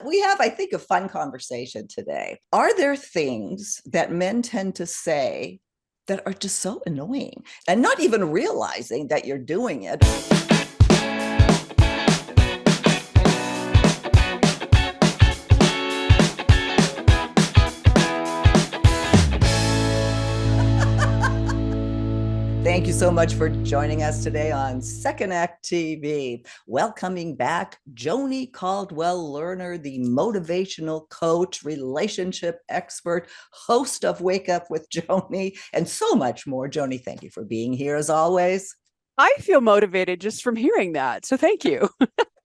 We have, I think, a fun conversation today. Are there things that men tend to say that are just so annoying and not even realizing that you're doing it? Thank you so much for joining us today on Second Act TV. Welcoming back Joni Caldwell Lerner, the motivational coach, relationship expert, host of Wake Up with Joni, and so much more. Joni, thank you for being here as always. I feel motivated just from hearing that. So thank you.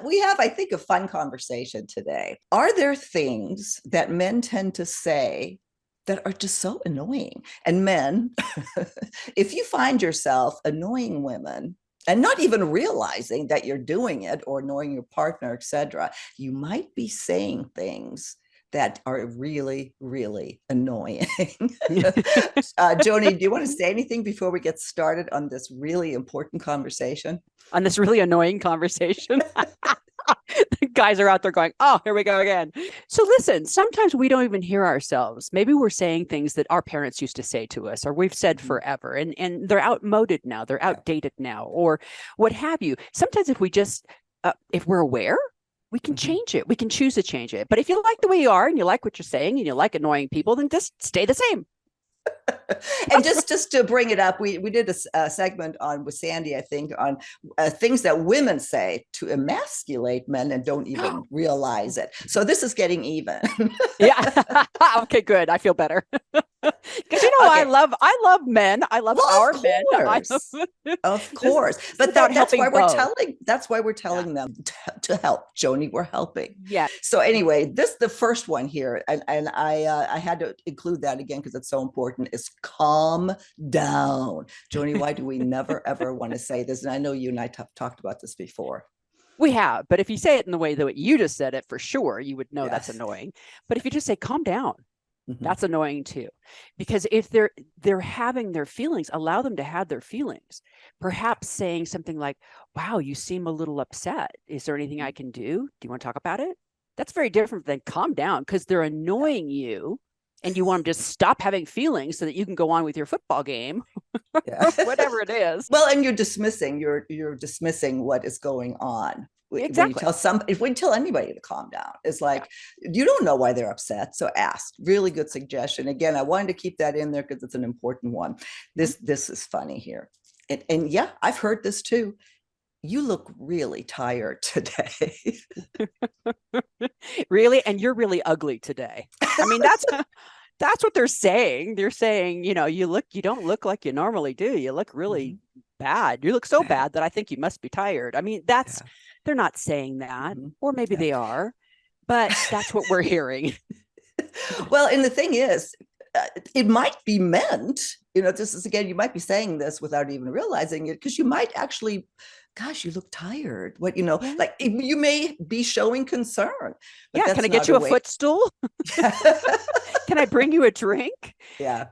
We have, I think, a fun conversation today. Are there things that men tend to say that are just so annoying? And men, if you find yourself annoying women and not even realizing that you're doing it or annoying your partner, etc., you might be saying things that are really, really annoying. Joni, do you want to say anything before we get started on this really important conversation? On this really annoying conversation. The guys are out there going, oh, here we go again. So listen, sometimes we don't even hear ourselves. Maybe we're saying things that our parents used to say to us, or we've said forever, and they're outmoded now, they're outdated now, or what have you. Sometimes if we just, if we're aware, we can change it. We can choose to change it. But if you like the way you are and you like what you're saying and you like annoying people, then just stay the same. And just to bring it up, we did a segment on with Sandy, I think, on things that women say to emasculate men and don't even realize it. So this is getting even. Yeah. Okay, good. I feel better. Because okay. I love men. I love our men. Of course. But that's why we're telling them to help. Joni, we're helping. Yeah. So anyway, the first one here, and I had to include that again because it's so important, is calm down. Joni, why do we never ever want to say this? And I know you and I talked about this before. We have, but if you say it in the way that you just said it, for sure, you would know that's annoying. But if you just say calm down, that's annoying too, because if they're having their feelings, allow them to have their feelings. Perhaps saying something like, wow, you seem a little upset. Is there anything I can do? Do you want to talk about it? That's very different than calm down, because they're annoying you and you want them to stop having feelings so that you can go on with your football game, whatever it is. Well, and you're dismissing what is going on. Exactly. If we tell anybody to calm down, it's like, you don't know why they're upset. So ask. Really good suggestion. Again, I wanted to keep that in there because it's an important one. This is funny here. And yeah, I've heard this too. You look really tired today. Really? And you're really ugly today. I mean, that's what they're saying. They're saying, you don't look like you normally do. You look really bad. You look so bad that I think you must be tired. I mean, they're not saying that, or maybe they are, but that's what we're hearing. Well, and the thing is, it might be meant, this is, again, you might be saying this without even realizing it, because you might actually, gosh, you look tired. Like you may be showing concern. Can I get you a footstool? Can I bring you a drink? Yeah.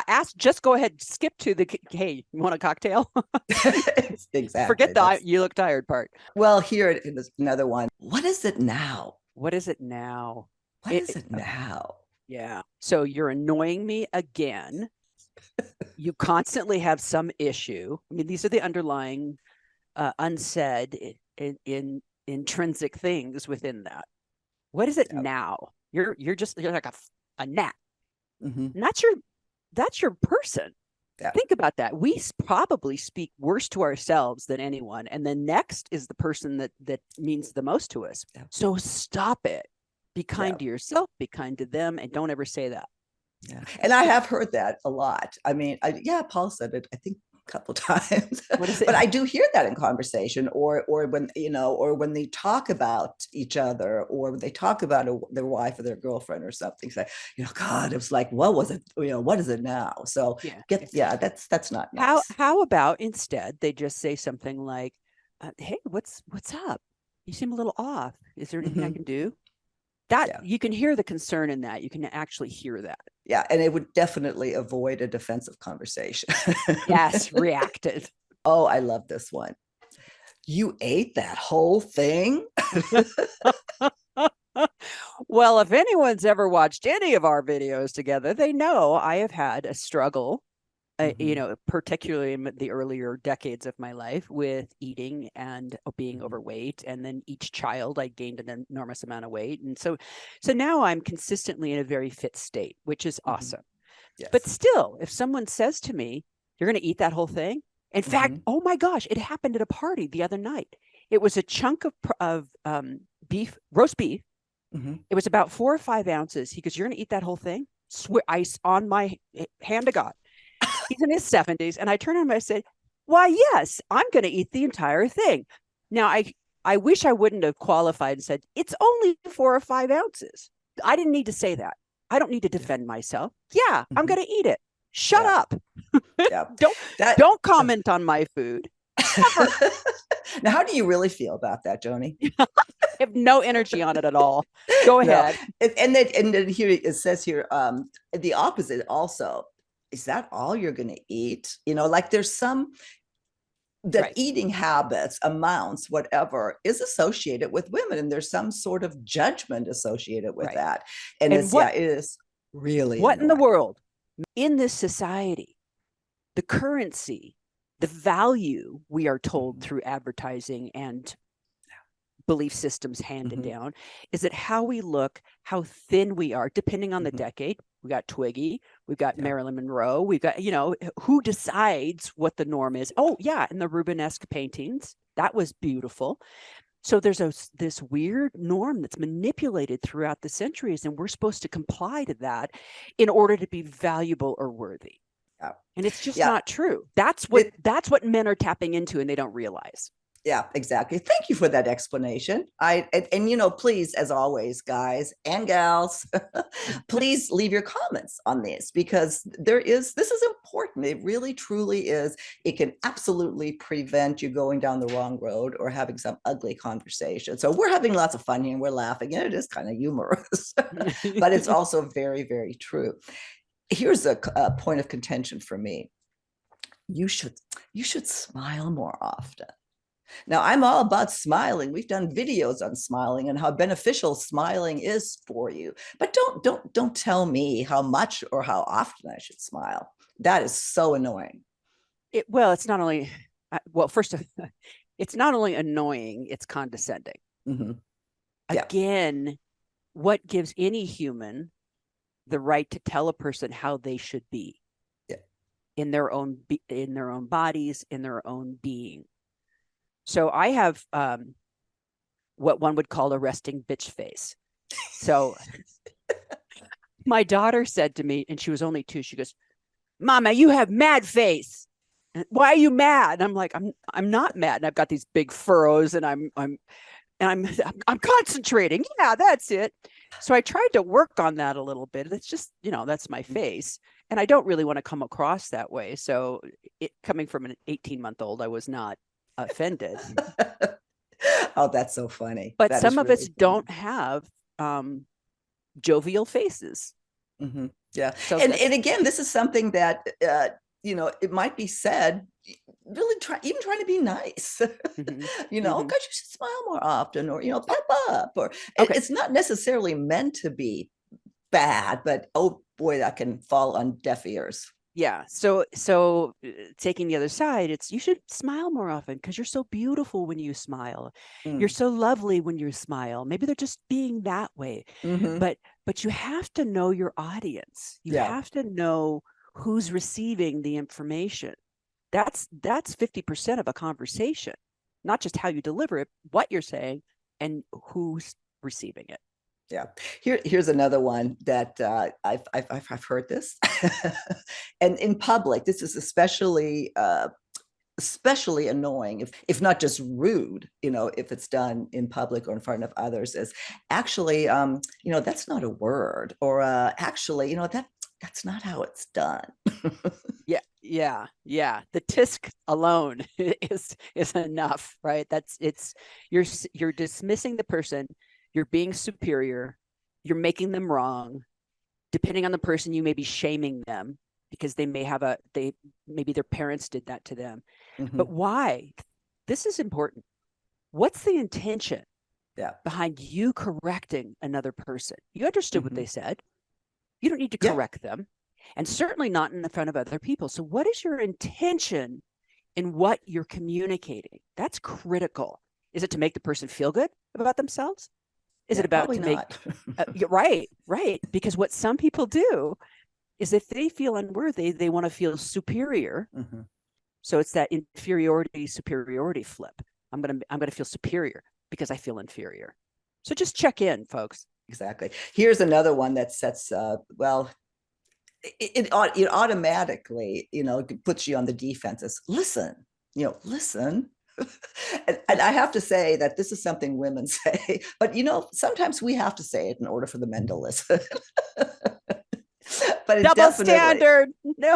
Ask, just go ahead, skip to the, hey, you want a cocktail? Exactly. Forget the you look tired part. Well, here is another one. What is it now? What is it now? What is it now? Yeah. So you're annoying me again. You constantly have some issue. I mean, these are the underlying unsaid intrinsic things within that. What is it now? You're like a gnat. And that's your person. Yeah. Think about that. We probably speak worse to ourselves than anyone, and then next is the person that means the most to us. Yeah. So stop it. Be kind to yourself, be kind to them, and don't ever say that. Yeah. And I have heard that a lot. I mean, Paul said it, I think, a couple of times. But I do hear that in conversation, or when they talk about each other, or they talk about their wife or their girlfriend or something. Say, God, it was like, what was it? What is it now? So that's not nice. How about instead they just say something like, hey, what's up? You seem a little off. Is there anything I can do? You can hear the concern in that. You can actually hear that. Yeah. And it would definitely avoid a defensive conversation. Yes. Reactive. Oh, I love this one. You ate that whole thing? Well, if anyone's ever watched any of our videos together, they know I have had a struggle, particularly in the earlier decades of my life with eating and being overweight. And then each child, I gained an enormous amount of weight. And so now I'm consistently in a very fit state, which is awesome. Yes. But still, if someone says to me, you're going to eat that whole thing. In fact, oh my gosh, it happened at a party the other night. It was a chunk of beef, roast beef. It was about 4 or 5 ounces. He goes, you're going to eat that whole thing? Swear, ice on my hand to God. He's in his 70s. And I turned to him and I said, why, yes, I'm going to eat the entire thing. Now, I wish I wouldn't have qualified and said, it's only 4 or 5 ounces. I didn't need to say that. I don't need to defend myself. Yeah, I'm going to eat it. Shut up. Don't comment on my food. Now, how do you really feel about that, Joni? I have no energy on it at all. Go ahead. No. And then here it says here, the opposite also. Is that all you're going to eat? Like there's some that eating habits, amounts, whatever, is associated with women, and there's some sort of judgment associated with that. And it is really what annoying. In the world, in this society, the currency, the value we are told through advertising and belief systems handed down is that how we look, how thin we are, depending on the decade. We got Twiggy, we've got Marilyn Monroe, we've got, who decides what the norm is? Oh yeah, and the Rubenesque paintings, that was beautiful. So there's this weird norm that's manipulated throughout the centuries, and we're supposed to comply to that in order to be valuable or worthy. And it's just not true. That's what men are tapping into, and they don't realize. Yeah, exactly. Thank you for that explanation. And please, as always, guys and gals, please leave your comments on this, because this is important. It really, truly is. It can absolutely prevent you going down the wrong road or having some ugly conversation. So we're having lots of fun here and we're laughing, and it is kind of humorous, but it's also very, very true. Here's a point of contention for me. You should smile more often. Now, I'm all about smiling. We've done videos on smiling and how beneficial smiling is for you. But don't tell me how much or how often I should smile. That is so annoying. It's not only it's not only annoying, it's condescending. Again, what gives any human the right to tell a person how they should be in their own bodies, in their own being? So I have what one would call a resting bitch face. So my daughter said to me, and she was only 2, she goes, Mama, you have mad face. Why are you mad? And I'm like, I'm not mad. And I've got these big furrows, and I'm concentrating. Yeah, that's it. So I tried to work on that a little bit. It's just, that's my face. And I don't really want to come across that way. So coming from an 18-month-old, I was not offended. Oh, that's so funny. But some of us don't have jovial faces. Yeah. So and again, this is something that it might be said, really trying to be nice. Because you should smile more often, or pep up, or it's not necessarily meant to be bad, but oh boy, that can fall on deaf ears. Yeah. So taking the other side, it's you should smile more often because you're so beautiful when you smile. You're so lovely when you smile. Maybe they're just being that way. But you have to know your audience. You have to know who's receiving the information. That's 50% of a conversation, not just how you deliver it, what you're saying, and who's receiving it. Yeah. Here's another one that I've heard this, and in public, this is especially annoying, if not just rude, if it's done in public or in front of others, is actually, that's not a word, or actually, that's not how it's done. Yeah. The tisk alone is enough, right? You're dismissing the person. You're being superior. You're making them wrong. Depending on the person, you may be shaming them because they may maybe their parents did that to them. But why? This is important. What's the intention? Yeah. behind you correcting another person. You understood what they said. You don't need to Yeah. correct them, and certainly not in the front of other people. So what is your intention in what you're communicating? That's critical. Is it to make the person feel good about themselves? Is Yeah, it about probably to make not. right, right? Because what some people do is if they feel unworthy, they want to feel superior. So it's that inferiority superiority flip. I'm gonna feel superior because I feel inferior. So just check in, folks. Exactly. Here's another one that sets well, it automatically, puts you on the defenses. Listen, listen. And I have to say that this is something women say, but sometimes we have to say it in order for the men to listen. But it Double definitely standard. No.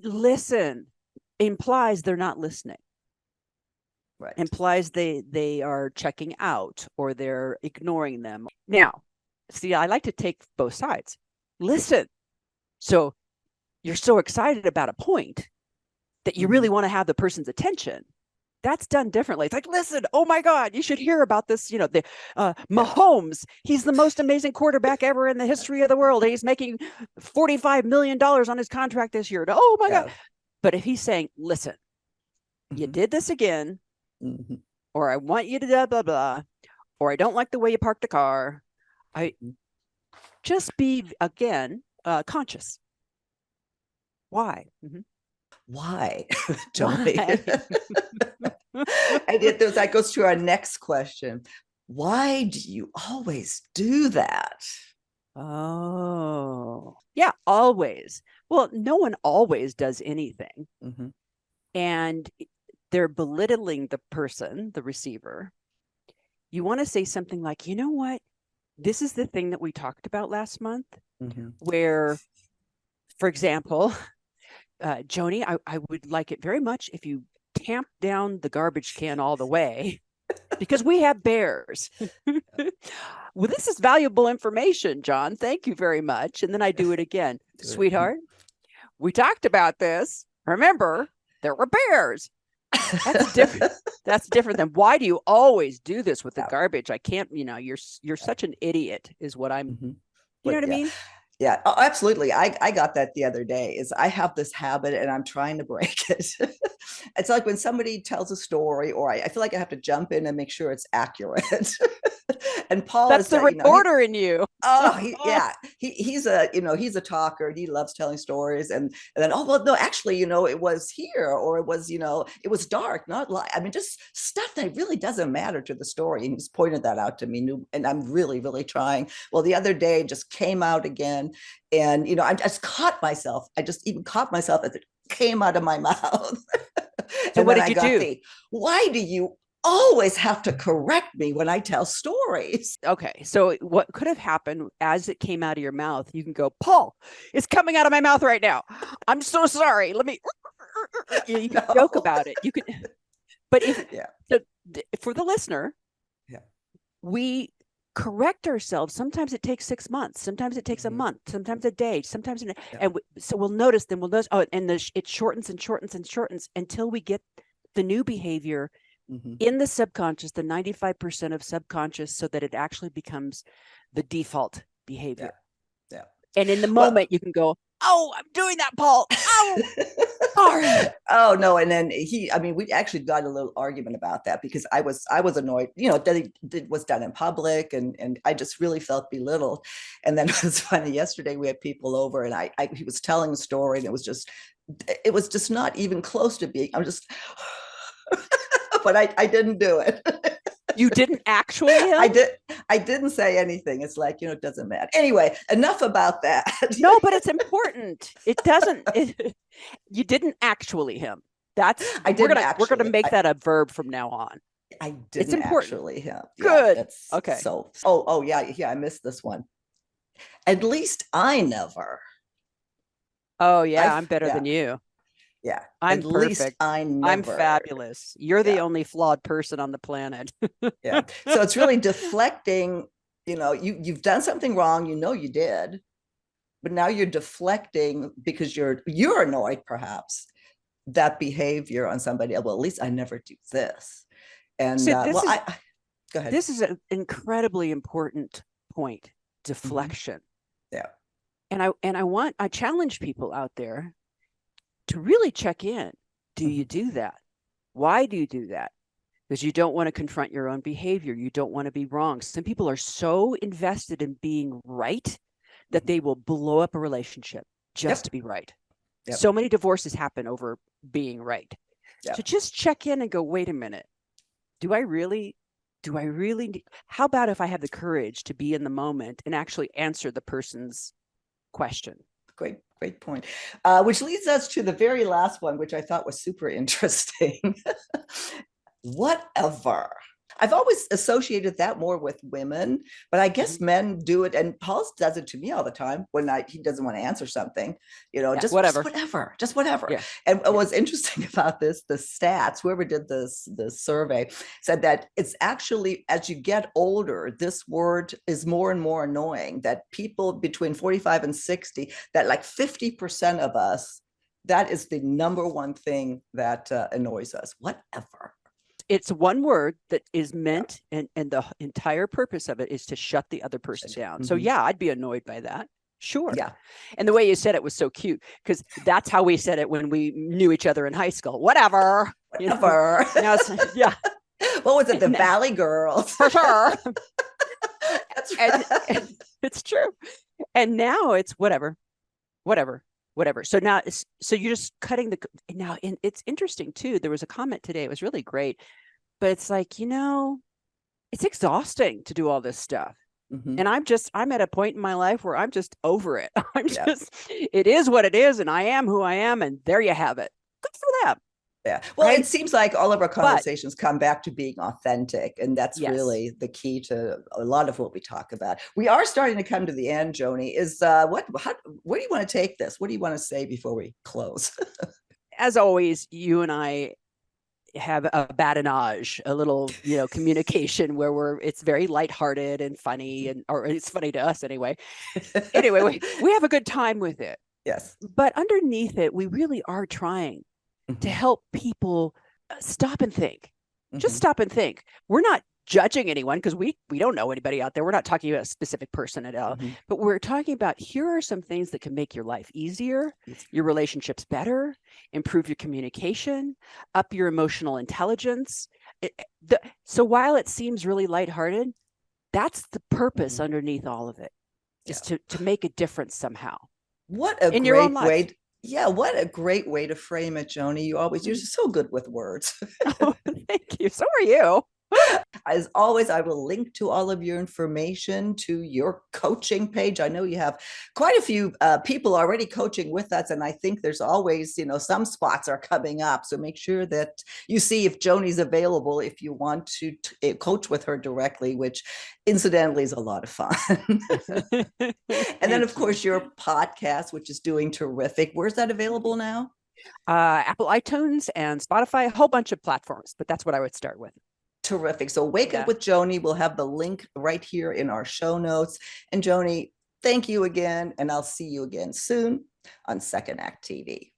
Listen implies they're not listening. right. Implies they are checking out or they're ignoring them. Now, see, I like to take both sides. Listen. So you're so excited about a point that you really want to have the person's attention. That's done differently. It's like, listen, oh my God, you should hear about this. The Mahomes, he's the most amazing quarterback ever in the history of the world. He's making $45 million on his contract this year. Oh my God. But if he's saying, listen, you did this again, or I want you to blah, blah, blah, or I don't like the way you park the car. I just be, again, conscious. Why? Why, Joni? And that goes to our next question. Why do you always do that? Oh, yeah, always. Well, no one always does anything. And they're belittling the person, the receiver. You want to say something like, you know what? This is the thing that we talked about last month, where, for example, Joni, I would like it very much if you tamp down the garbage can all the way because we have bears. Well, this is valuable information, John. Thank you very much. And then I do it again. Sweetheart, we talked about this. Remember, there were bears. That's different. That's different than why do you always do this with the garbage? I can't, you're such an idiot is what I'm, you know what I mean? Yeah, oh, absolutely. I got that the other day. Is I have this habit and I'm trying to break it. It's like when somebody tells a story, or I feel like I have to jump in and make sure it's accurate. And Paul That's is the reporter in you. He's a talker. He loves telling stories, and then well no, actually it was here, or it was it was dark, not light. I mean, just stuff that really doesn't matter to the story. And he's pointed that out to me, and I'm really really trying. Well, the other day just came out again, and I just caught myself. I just even caught myself as it came out of my mouth. So what did you do? Why do you always have to correct me when I tell stories? Okay, so what could have happened as it came out of your mouth, you can go, Paul, it's coming out of my mouth right now. I'm so sorry. Let me, you can joke about it. You could, but for the listener, we correct ourselves. Sometimes it takes 6 months. Sometimes it takes a month. Sometimes a day. Sometimes, so we'll notice. Then we'll notice. Oh, and it shortens and shortens and shortens until we get the new behavior in the subconscious, the 95% of subconscious, so that it actually becomes the default behavior. Yeah. And in the moment, you can go, "Oh, I'm doing that, Paul. Oh, sorry." Oh no. And then we actually got a little argument about that because I was annoyed, that it was done in public, and I just really felt belittled. And then it was funny, yesterday we had people over, and he was telling a story, and it was just not even close to being, I'm just but I didn't do it. You didn't actually? I didn't say anything. It's like, it doesn't matter. Anyway, enough about that. No, but it's important. It doesn't. You didn't actually him. We're gonna make that a verb from now on. I didn't actually him. Good. Yeah, that's okay. So. Oh yeah. I missed this one. At least I never. Oh yeah, I'm better than you. Yeah, I'm at perfect. Least I never. I'm fabulous. You're the only flawed person on the planet. Yeah. So it's really deflecting. You've done something wrong. You did, but now you're deflecting because you're annoyed, perhaps, that behavior on somebody else. Well, at least I never do this. And So this is go ahead. this is an incredibly important point, deflection. Yeah. And I challenge people out there to really check in. Do you do that? Why do you do that? Because you don't want to confront your own behavior. You don't want to be wrong. Some people are so invested in being right that they will blow up a relationship just to be right. Yep. So many divorces happen over being right. Yep. So just check in and go, wait a minute. Do I really, how about if I have the courage to be in the moment and actually answer the person's question? Great point. Which leads us to the very last one, which I thought was super interesting. Whatever. I've always associated that more with women, but I guess men do it. And Paul does it to me all the time when he doesn't want to answer something, just whatever. Yeah. And what's interesting about this, the stats, whoever did the survey said that it's actually, as you get older, this word is more and more annoying, that people between 45 and 60, that like 50% of us, that is the number one thing that annoys us. Whatever. It's one word that is meant, and the entire purpose of it is to shut the other person down. So yeah, I'd be annoyed by that. Sure. Yeah. And the way you said it was so cute, because that's how we said it when we knew each other in high school. Whatever. Whatever. Now yeah. What was it? The Valley Girls. For sure. That's right. And it's true. And now it's whatever. So now, so you're just cutting it's interesting too. There was a comment today. It was really great, but it's like, it's exhausting to do all this stuff. And I'm at a point in my life where I'm just over it. It is what it is. And I am who I am. And there you have it. Good for them. Yeah. Well, It seems like all of our conversations come back to being authentic. And that's really the key to a lot of what we talk about. We are starting to come to the end, Joni. Where do you want to take this? What do you want to say before we close? As always, you and I have a badinage, a little, communication where it's very lighthearted and funny, or it's funny to us anyway. Anyway, we have a good time with it. Yes. But underneath it, we really are trying to help people stop and think. Just stop and think. We're not judging anyone because we don't know anybody out there. We're not talking about a specific person at all, but we're talking about, here are some things that can make your life easier, your relationships better, improve your communication, up your emotional intelligence. So while it seems really lighthearted, that's the purpose underneath all of it, is to make a difference somehow. What a great way. Yeah, what a great way to frame it, Joni. You're just so good with words. Oh, thank you. So are you. As always, I will link to all of your information to your coaching page. I know you have quite a few people already coaching with us, and I think there's always, some spots are coming up. So make sure that you see if Joni's available if you want to coach with her directly, which incidentally is a lot of fun. And then, of course, your podcast, which is doing terrific. Where's that available now? Apple iTunes and Spotify, a whole bunch of platforms, but that's what I would start with. Terrific. So Wake Up with Joni, we'll have the link right here in our show notes. And Joni, thank you again. And I'll see you again soon on Second Act TV.